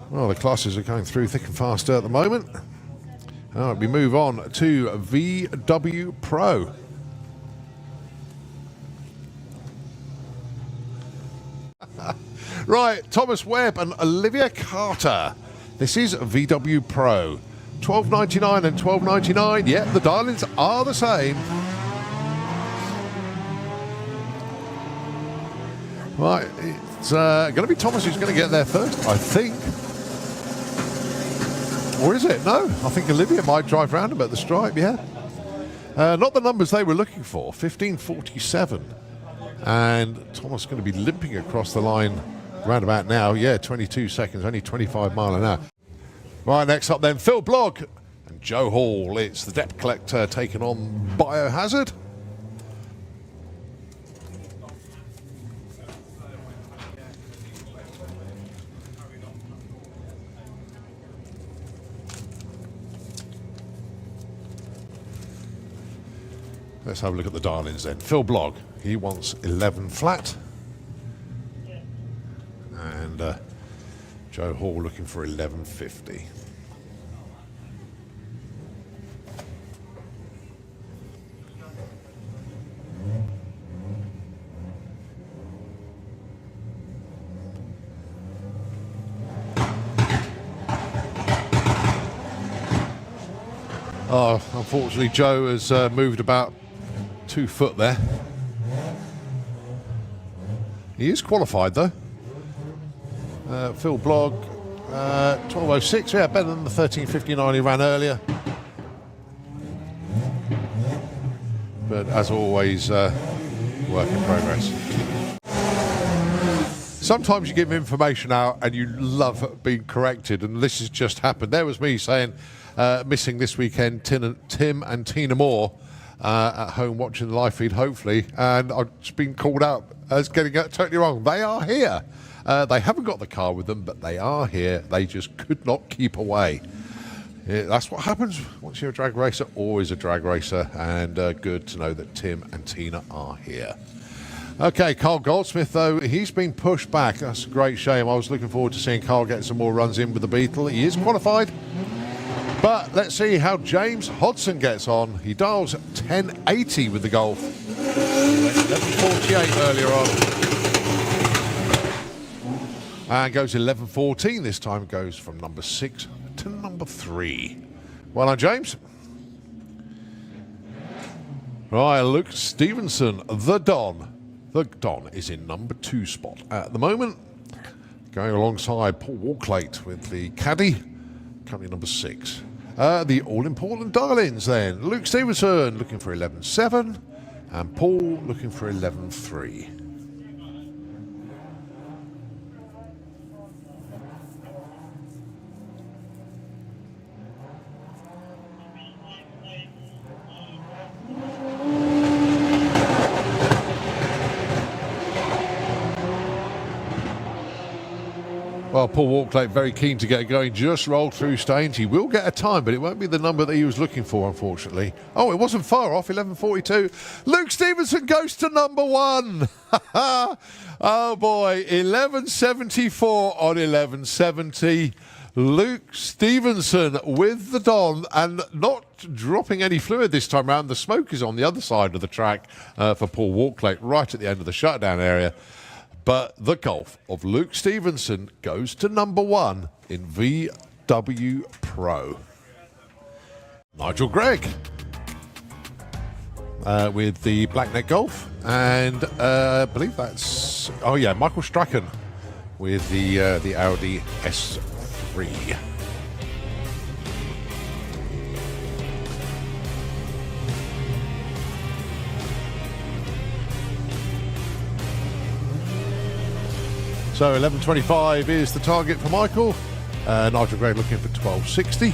Well, the classes are going through thick and fast at the moment. We move on to VW Pro. Right, Thomas Webb and Olivia Carter. This is VW Pro. $12.99 and $12.99. Yeah, the dial-ins are the same. Right, it's going to be Thomas who's going to get there first, I think. Or is it? No, I think Olivia might drive round him at the stripe, yeah. Not the numbers they were looking for, 15:47. And Thomas going to be limping across the line round about now. Yeah, 22 seconds, only 25 mile an hour. Right, next up then, Phil Blogg and Joe Hall. It's the debt collector taking on Biohazard. Let's have a look at the dial-ins then. Phil Blogg, he wants 11 flat. And Joe Hall looking for 11.50. Oh, unfortunately, Joe has moved about 2 foot there. He is qualified though. Phil Blogg, 12.06, yeah, better than the 13.59 he ran earlier. But as always, work in progress. Sometimes you give information out and you love being corrected, and this has just happened. There was me saying, missing this weekend, Tim and Tina Moore at home watching the live feed, hopefully, and I've just been called out as getting it totally wrong. They are here. They haven't got the car with them, but they are here. They just could not keep away. Yeah, that's what happens once you're a drag racer, always a drag racer, and good to know that Tim and Tina are here. Okay, Carl Goldsmith, though, he's been pushed back. That's a great shame. I was looking forward to seeing Carl getting some more runs in with the Beetle. He is qualified. But let's see how James Hodson gets on. He dials 1080 with the Golf. 1148 earlier on. And goes 1114 this time. Goes from number 6 to number 3. Well done, James. Right, Luke Stevenson, the Don. The Don is in number 2 spot at the moment. Going alongside Paul Walklate with the Caddy. Company number 6. The all-important dial-ins then. Luke Stevenson looking for 11.7 and Paul looking for 11.3. Well, Paul Walklate very keen to get going, just rolled through stage. He will get a time, but it won't be the number that he was looking for, unfortunately. Oh, it wasn't far off, 11.42. Luke Stevenson goes to number 1. Oh boy, 11.74 on 11.70. Luke Stevenson with the Don and not dropping any fluid this time around. The smoke is on the other side of the track for Paul Walklate, right at the end of the shutdown area. But the Golf of Luke Stevenson goes to number 1 in VW Pro. Nigel Gregg with the Blackneck Golf, and I believe that's, oh yeah, Michael Strachan with the Audi S3. So 11.25 is the target for Michael. Nigel Gregg looking for 12.60.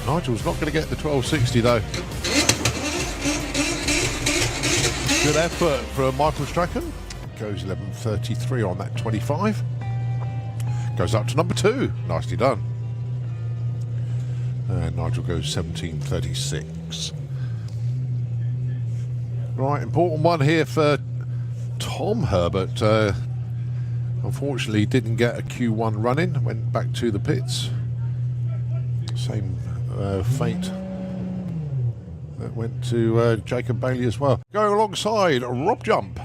Nigel's not going to get the 12.60 though. Good effort from Michael Strachan. goes 11.33 on that 25. Goes up to number 2. Nicely done. And Nigel goes 17.36. Right, important one here for Tom Herbert. Unfortunately, didn't get a Q1 run-in. Went back to the pits. Same fate that went to Jacob Bailey as well. Going alongside Rob Jump.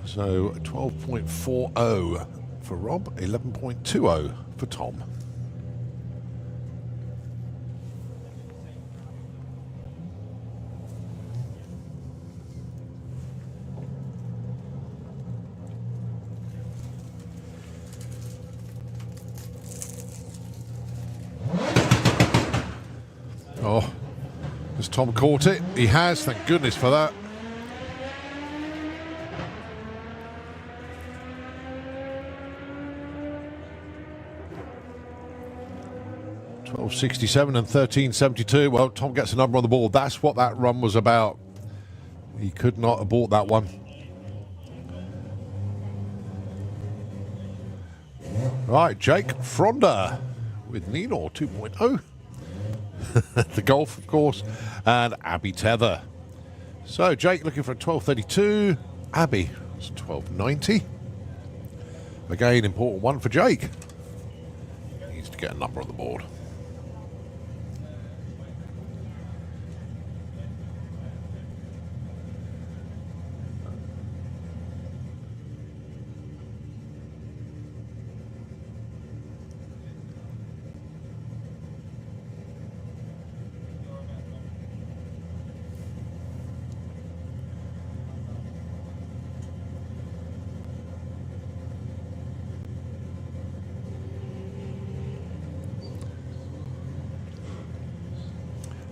So 12.40 for Rob, 11.20 for Tom. Oh, has Tom caught it? He has, thank goodness for that. .12.67 and 13.72. Well, Tom gets a number on the board. That's what that run was about. He could not have bought that one. Right, Jake Fronder with Nino 2.0. The Golf, of course, and Abby Tether. So Jake looking for a 12.32. Abby is 12.90. Again, important one for Jake. Needs to get a number on the board.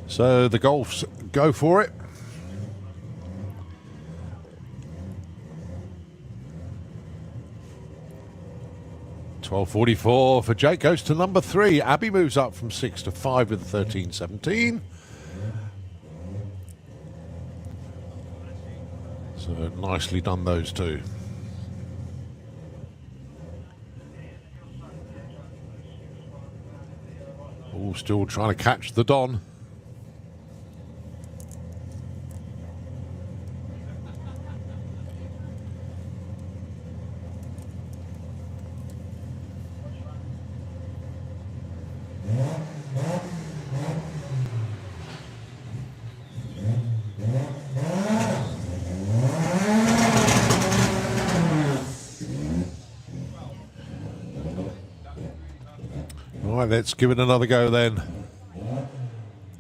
So the Golfs go for it. $12.44 for Jake, goes to number 3. Abby moves up from 6 to 5 with 13.17. So nicely done those two. All still trying to catch the Don. Right, let's give it another go then.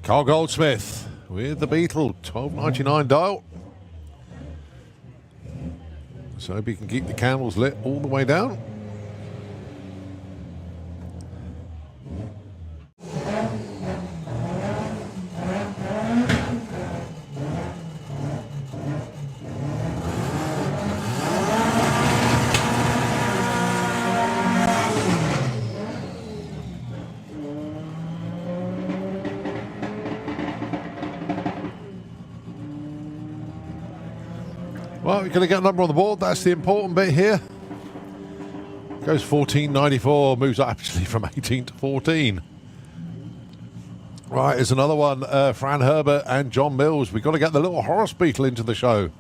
Carl Goldsmith with the Beetle, $12.99 dial. So hope he can keep the candles lit all the way down. Well, we're going to get a number on the board. That's the important bit here. Goes 14.94, moves up actually from 18 to 14. Right, here's another one. Fran Herbert and John Mills. We've got to get the little Horace Beetle into the show.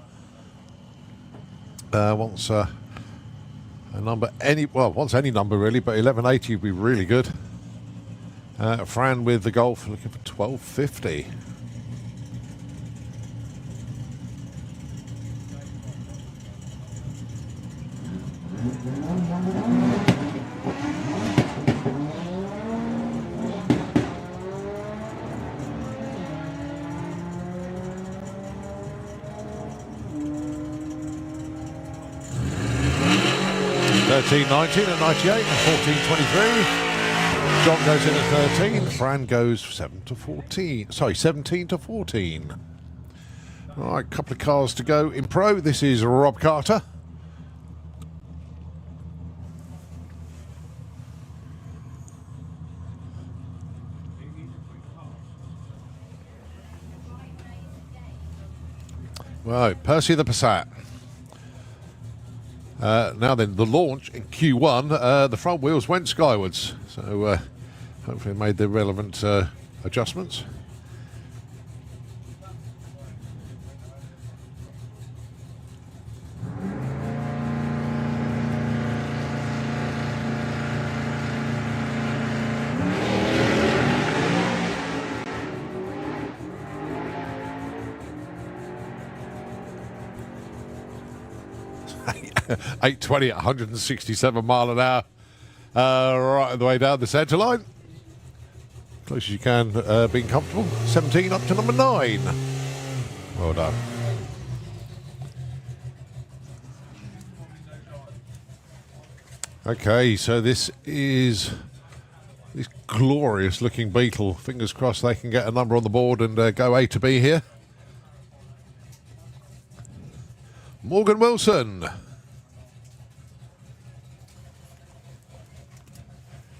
Once a number, once any number really, but 1180 would be really good. Fran with the Golf looking for 12.50. $13.19 at 98 and 14.23. John goes in at 13. Fran goes 7 to 14. Sorry, 17 to 14. All right, couple of cars to go in pro. This is Rob Carter. Right, Percy the Passat. Now then, the launch in Q1, the front wheels went skywards, so hopefully made the relevant adjustments. .820 at 167 mile an hour, right the way down the centre line. Close as you can, being comfortable. 17 up to number 9. Well done. Okay, so this is this glorious looking Beetle. Fingers crossed they can get a number on the board and go A to B here. Morgan Wilson.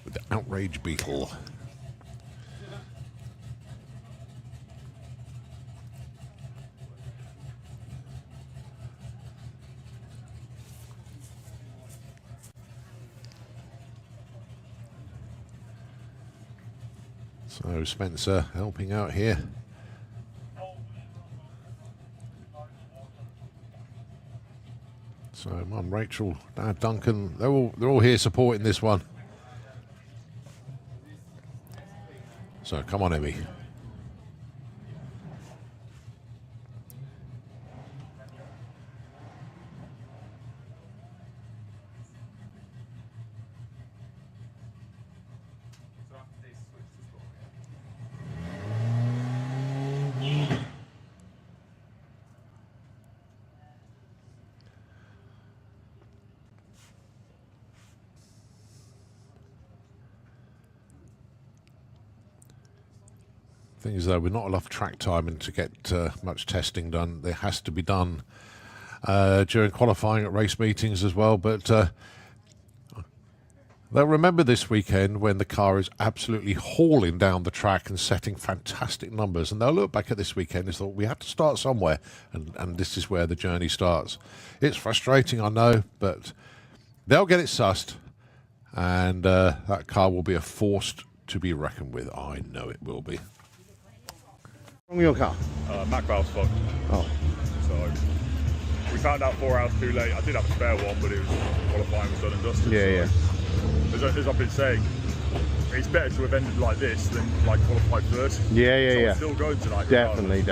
With the Outrage Beetle. So Spencer helping out here. So Mum Rachel, Dad Duncan, they're all here supporting this one. So come on, Emmy. Thing is, though, we're not enough track time and to get much testing done. There has to be done during qualifying at race meetings as well. But they'll remember this weekend when the car is absolutely hauling down the track and setting fantastic numbers. And they'll look back at this weekend and thought, we had to start somewhere. And this is where the journey starts. It's frustrating, I know, but they'll get it sussed. And that car will be a force to be reckoned with. I know it will be. Wrong with your car? Mac valve's fucked. Oh. So we found out 4 hours too late. I did have a spare one, but it was qualifying was done and dusted. Yeah, so, as I've been saying, it's better to have ended like this than like qualify first. Yeah. I'm still going tonight. Definitely.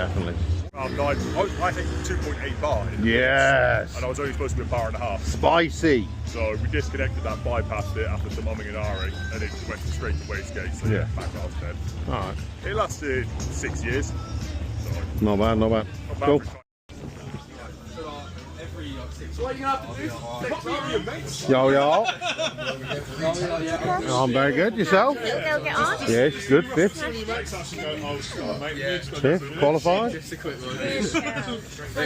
I hit 2.8 bar. Yes. And I was only supposed to be a bar and a half. Spicy. So we disconnected that, bypassed it after some umming and ahhing, and it went straight to wastegate. So Yeah. Mac valve's dead. All right. It lasted 6 years. So Not bad. not bad Cool. for Yo. I'm very good. Yourself? Yes, good. Fifth. Fifth. Qualified.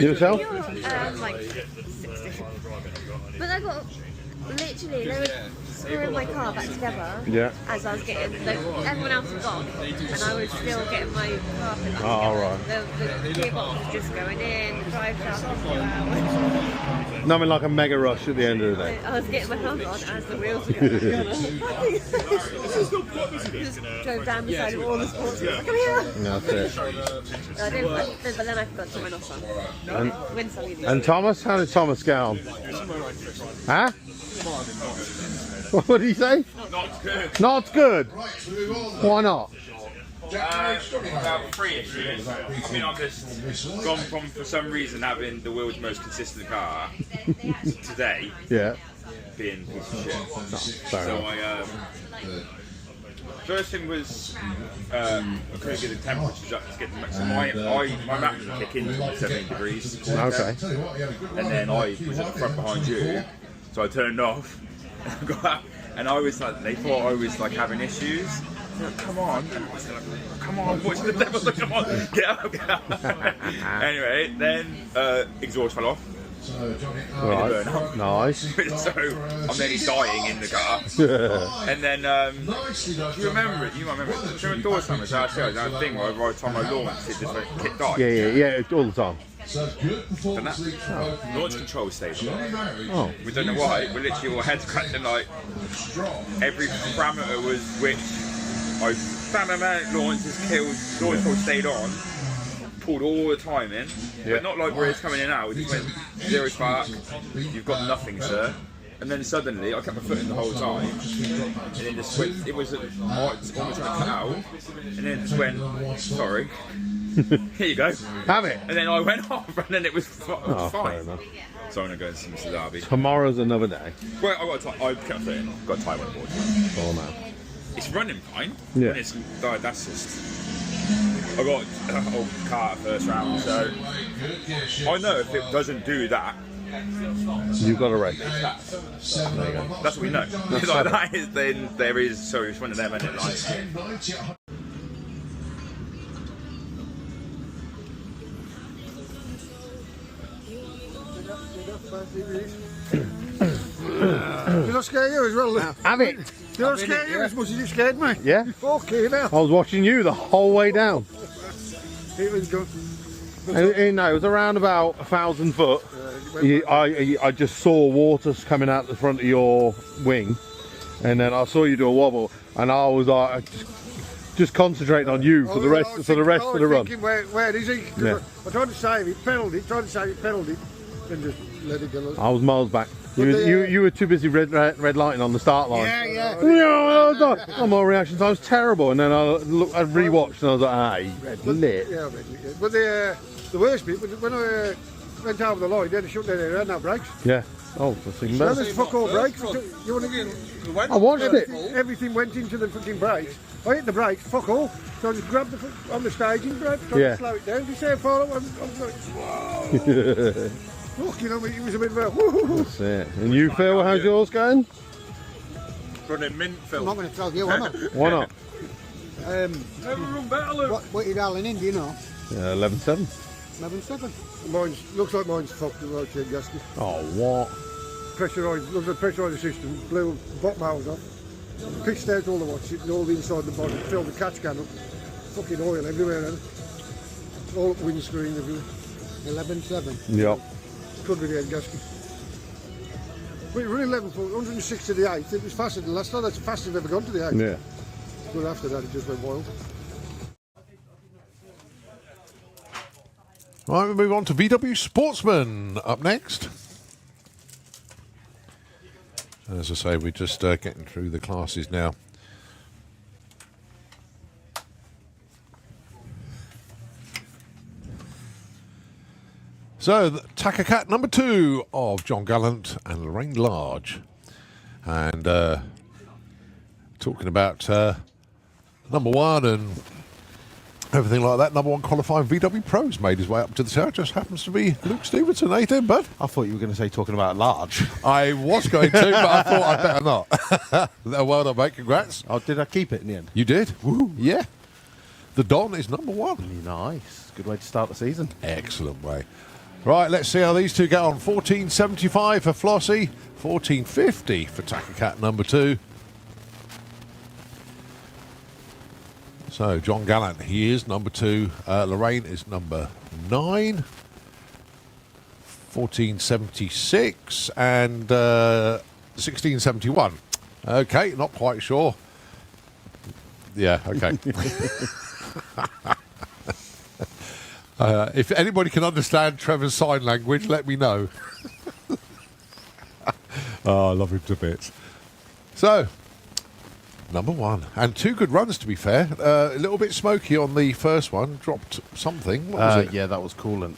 Yourself? Like 60. But I got literally, they were screwing my car back together. Yeah. As I was getting, like, everyone else was gone, and I was still getting my car put back Oh, together. right. The gearbox was just going in, the drive shaft was 2 hours. Nothing like a mega rush at the end of the day. I was getting my hands on as the wheels were going together. Just drove down the side of all the sports cars. Come here! That's it. I didn't, but then I forgot to turn off on. Win some And Thomas? How did Thomas get on? Huh? What did he say? Not good. Not good. Why not? About 3 issues. I mean, I've just gone from, for some reason, having the world's most consistent car today Yeah. being a piece of shit. Fair So enough. first thing was I couldn't get the temperatures up to get the max. So my map would kick in to 17 degrees. Okay. And then I was at the front behind you, so I turned off and got out, and I was like, they thought I was like having issues. Like, come on, and I was like, come on, what's the devil? Come on, get out. Anyway, then exhaust fell off. Right. Nice. So I'm nearly dying in the car. And then, do you remember it? You might remember it. During door summers, I had a thing where every time I launched, it just like kicked off. Yeah, all the time. And that launch control stayed on. Oh. We don't know why. We literally all heads scratching like every parameter was which. I bam, launches, kills, launch control stayed on. Pulled all the time in, but not like where it's coming in out. We just went 0 spark. You've got nothing, sir. And then suddenly, I kept my foot in the whole time, and then just went. It was almost trying to cut out, and then just went. Sorry. Here you go. Have it. And then I went off, and then it was Fair fine. enough. So I'm gonna go and see Mr. Derby. Tomorrow's another day. Well, I kept my foot in. Got time on board. Oh man. It's running fine. Yeah. When it's that's just. I got a whole car at first round, so I know if it doesn't do that, You've got a race. that's what we know. Like, that is, then there is, so it's one of them, and it like. Did I scare you as well? Have it. Did I scare you as much as you scared me? Yeah. Fucking hell. I was watching you the whole way down. It was good. No, it was around about 1,000 foot. I just saw water coming out the front of your wing, and then I saw you do a wobble, and I was like, just concentrating on you for the rest of the run. Where is he? Yeah. I tried to save it, pedalled it, then just let it go. I was miles back. You were too busy red lighting on the start line. Yeah. Oh, my reaction time's terrible, and then I rewatched and I was like, red lit. Yeah, red lit. Yeah. But the worst bit was when I went over the line, they had to shut down there, they had no brakes. Yeah. Oh, that's even No, better. there's fuck all brakes. I watched it. Everything went into the fucking brakes. I hit the brakes, fuck all. So I just grabbed the on the staging brake, tried to slow it down. Did you see how far I was like, whoa. Look, you know, it was a bit of a whoo. That's it. And you, Phil, how's yours going? Running mint, Phil. I'm not going to tell you, am I? Why not? Never run better, Luke. What are you dialing in, do you know? Yeah, 11.7. 11.7. Looks like mine's fucked the right chain gasket. Oh, what? Pressurised, looks like pressurised system, blew bottom hours off. Pitched out all the watches, all the inside the body, filled the catch can up. Fucking oil everywhere then. All up windscreen everywhere. 11.7. Yep. Could be the head gasket. But it ran 106 to the 8th. It was faster than last time. That's the fastest I've ever gone to the 8th. Yeah. But after that, it just went wild. Right, we move on to VW Sportsman up next. As I say, we're just getting through the classes now. So, the Tacker Cat number 2 of John Gallant and Lorraine Large. And talking about number 1 and everything like that. Number 1 qualifying VW Pros made his way up to the tower. Just happens to be Luke Stevenson. How you doing, bud? I thought you were going to say talking about Large. I was going to, but I thought I'd better not. Well done, mate. Congrats. Oh, did I keep it in the end? You did? Woo. Yeah. The Don is number 1. Nice. Good way to start the season. Excellent way. Right, let's see how these two get on. 14.75 for Flossie. 14.50 for Tacker Cat number 2. So, John Gallant, he is number 2. Lorraine is number 9. 14.76 and 16.71. Okay, not quite sure. Yeah, okay. If anybody can understand Trevor's sign language, let me know. Oh, I love him to bits. So, number 1. And 2 good runs, to be fair. A little bit smoky on the first one. Dropped something. What was it? Yeah, that was coolant.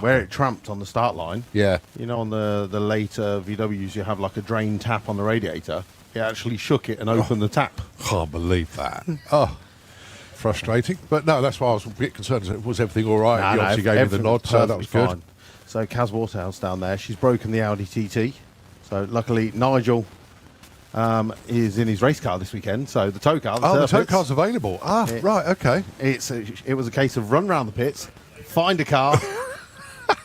Where it tramped on the start line. Yeah. You know, on the later VWs, you have like a drain tap on the radiator. It actually shook it and opened the tap. Can't believe that. Oh, frustrating. But no, that's why I was a bit concerned. Was everything all right? You obviously gave me the nod, so that was good. Fine. So Kaz Waterhouse down there, she's broken the Audi TT. So luckily Nigel is in his race car this weekend. So the tow car. The tow car's available. Right, okay. It was a case of run round the pits, find a car,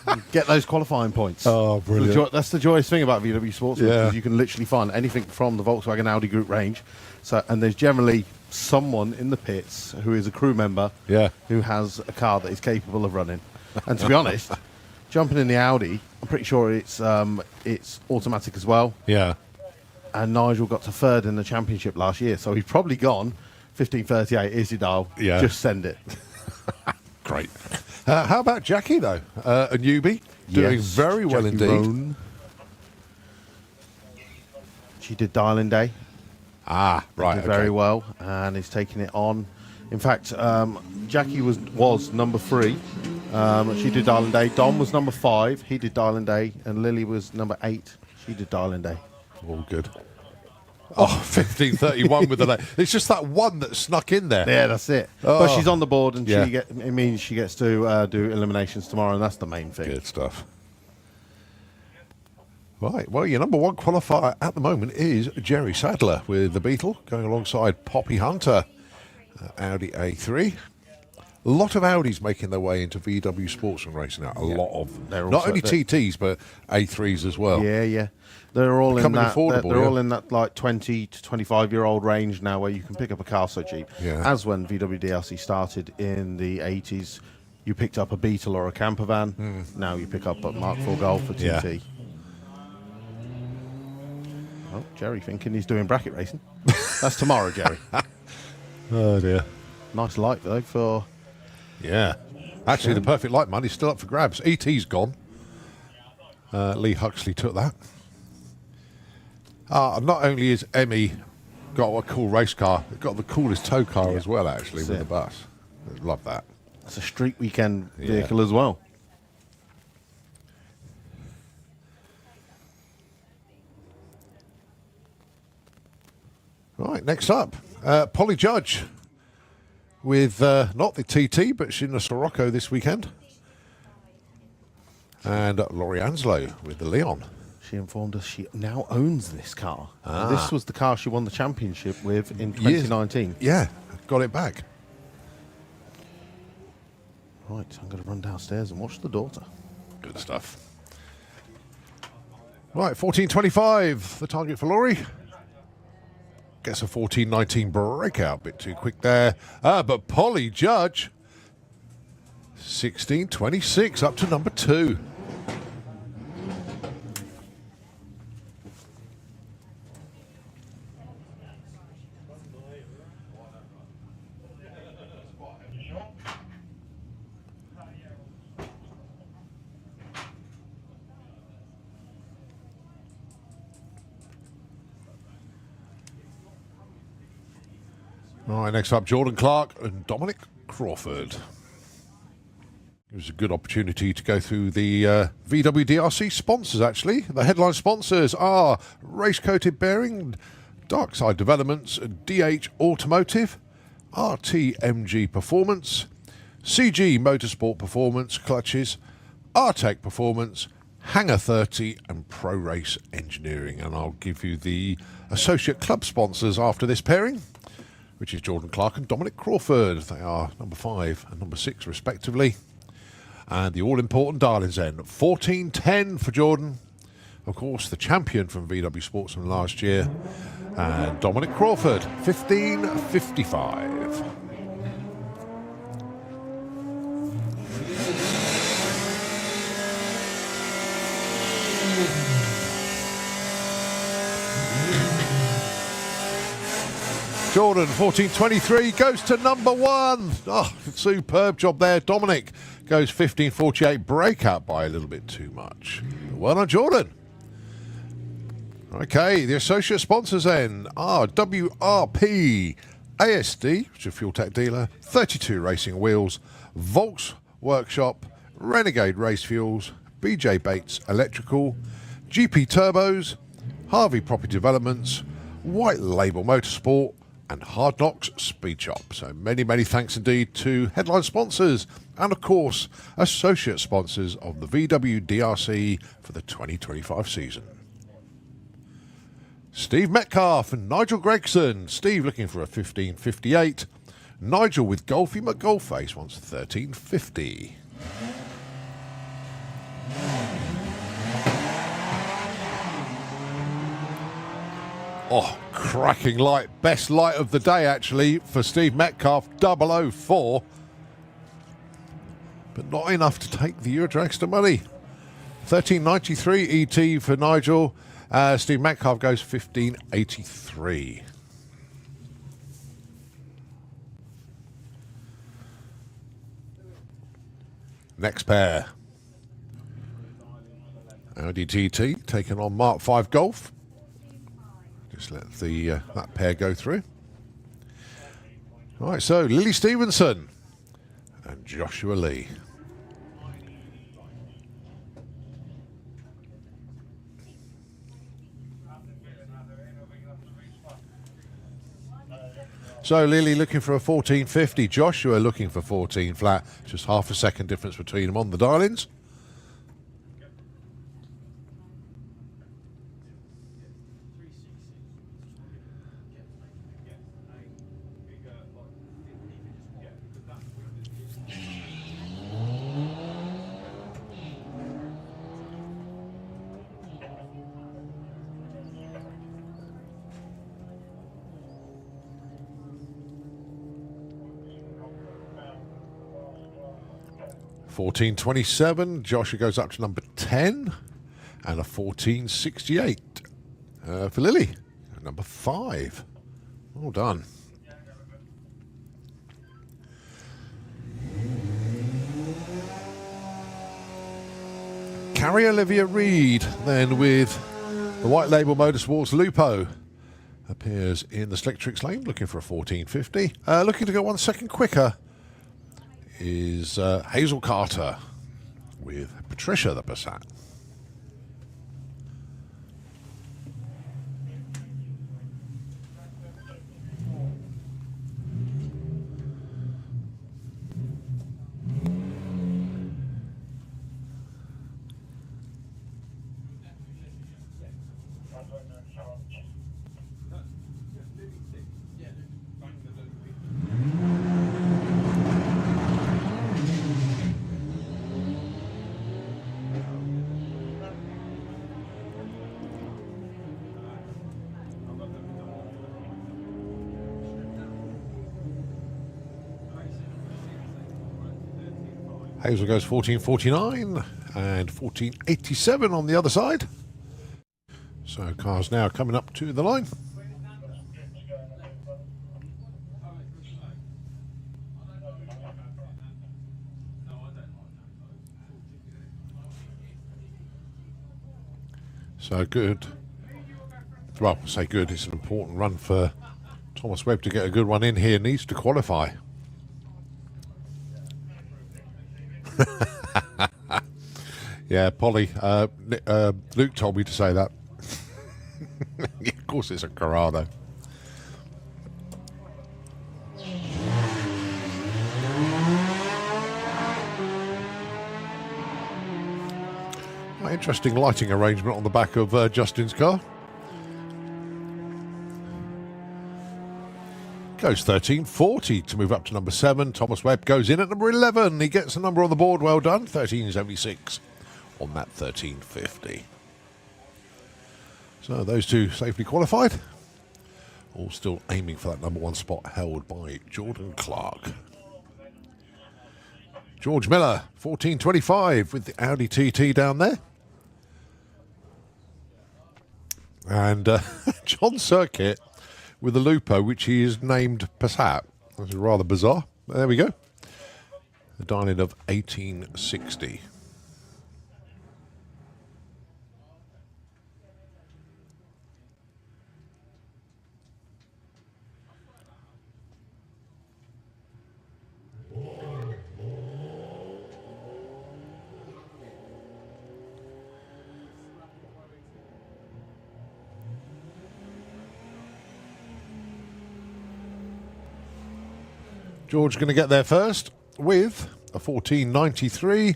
and get those qualifying points. Oh, brilliant. That's the joyous thing about VW Sportsman, Yeah. because you can literally find anything from the Volkswagen Audi Group range. So, and there's generally someone in the pits who is a crew member, Yeah. who has a car that is capable of running. And to be honest, jumping in the Audi, I'm pretty sure it's automatic as well. Yeah. And Nigel got to third in the championship last year, so he's probably gone 15:38. Here's your dial. Yeah. Just send it. Great. How about Jackie, though? A newbie, doing Yes, very well Jackie indeed. Roan. She did Dialing Day. Ah, right. Did very well, and is taking it on. In fact, Jackie was number 3. She did Dialing Day. Dom was number 5. He did Dialing Day, and Lily was number 8. She did Dialing Day. All good. Oh, 15:31 with the late. It's just that one that snuck in there. Yeah, that's it. Oh. But she's on the board, and Yeah. it means she gets to do eliminations tomorrow, and that's the main thing. Good stuff. Right, well, your number 1 qualifier at the moment is Jerry Sadler with the Beetle, going alongside Poppy Hunter, Audi A3. A lot of Audis making their way into VW Sportsman racing now. A lot of them. They're Not also- only TTs, but A3s as well. Yeah, yeah. They're all in Becoming that. affordable, They're yeah. all in that like 20 to 25-year-old range now, where you can pick up a car so cheap. Yeah. As when VWDRC started in the 80s, you picked up a Beetle or a camper van. Now you pick up a Mark IV Golf for TT. Yeah. Oh, Jerry thinking he's doing bracket racing. That's tomorrow, Jerry. Oh, dear. Nice light though for. Yeah. Actually, the perfect light money's still up for grabs. ET's gone. Lee Huxley took that. Not only is Emmy got a cool race car, it's got the coolest tow car as well, actually, That's with it. the bus. Love that. It's a street weekend Yeah. vehicle as well. Right, next up, Polly Judge with not the TT, but she's in the Sirocco this weekend. And Laurie Anslow with the Leon. She informed us she now owns this car. This was the car she won the championship with in Years- 2019. Yeah, got it back. Right, I'm going to run downstairs and watch the daughter. Good stuff. Right, 14.25, the target for Laurie. Gets a 14.19 breakout, bit too quick there. But Polly Judge, 16.26, up to number 2. All right, next up, Jordan Clark and Dominic Crawford. It was a good opportunity to go through the VWDRC sponsors, actually. The headline sponsors are Race Coated Bearing, Darkside Developments, DH Automotive, RTMG Performance, CG Motorsport Performance Clutches, Artec Performance, Hangar 30 and Pro Race Engineering. And I'll give you the associate club sponsors after this pairing, which is Jordan Clark and Dominic Crawford. They are number 5 and number 6 respectively. And the all-important Darlings end, 14.10 for Jordan. Of course, the champion from VW Sportsman last year. And Dominic Crawford, 15.55. Jordan, 14.23, goes to number 1. Oh, superb job there. Dominic goes 15.48, breakout by a little bit too much. Well done, Jordan. Okay, the associate sponsors then are WRP, ASD, which is a fuel tech dealer, 32 Racing Wheels, Volks Workshop, Renegade Race Fuels, BJ Bates Electrical, GP Turbos, Harvey Property Developments, White Label Motorsport, and Hard Knocks Speed Shop. So many, many thanks indeed to headline sponsors and, of course, associate sponsors of the VWDRC for the 2025 season. Steve Metcalf and Nigel Gregson. Steve looking for a 15.58. Nigel with Golfy McGolfface wants 13.50. Oh, cracking light. Best light of the day, actually, for Steve Metcalf, 004. but not enough to take the Euro Dragster money. 13.93 ET for Nigel. Steve Metcalf goes 15.83. Next pair. Audi TT taking on Mark 5 Golf. Just let the that pair go through. All right, so Lily Stevenson and Joshua Lee. So Lily looking for a 14.50. Joshua looking for 14 flat. Just half a second difference between them on the dial-ins. $14.27. Joshua goes up to number 10, and a $14.68 for Lily, number 5. Well done. Carrie Olivia Reed then with the White Label Motorsports Lupo appears in the Slick Tricks lane, looking for a 14.50. Looking to go 1 second quicker is Hazel Carter with Patricia the Passat. Hazel goes 14.49 and 14.87 on the other side. So cars now coming up to the line. So good. Well, I say good, it's an important run for Thomas Webb to get a good one in here. Needs to qualify. Yeah, Polly. Luke told me to say that. Of course, it's a Corrado. Interesting lighting arrangement on the back of Justin's car. Goes 13.40 to move up to number 7. Thomas Webb goes in at number 11. He gets a number on the board. Well done. 13.76 on that 13.50. So those two safely qualified. All still aiming for that number 1 spot held by Jordan Clark. George Miller, 14.25 with the Audi TT down there. And John Circuit with the Lupo, which he is named Passat. This is rather bizarre. There we go. A dial-in of 1860. George going to get there first with a 14.93.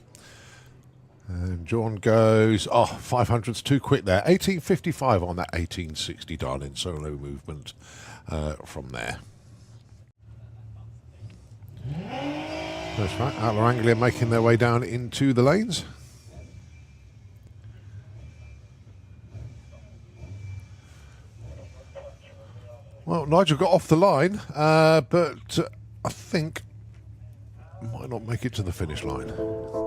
And John goes, 500's too quick there. 18.55 on that 18.60 dial-in. So no movement from there. That's right. Outlaw Anglia making their way down into the lanes. Well, Nigel got off the line, but I think might might not make it to the finish line.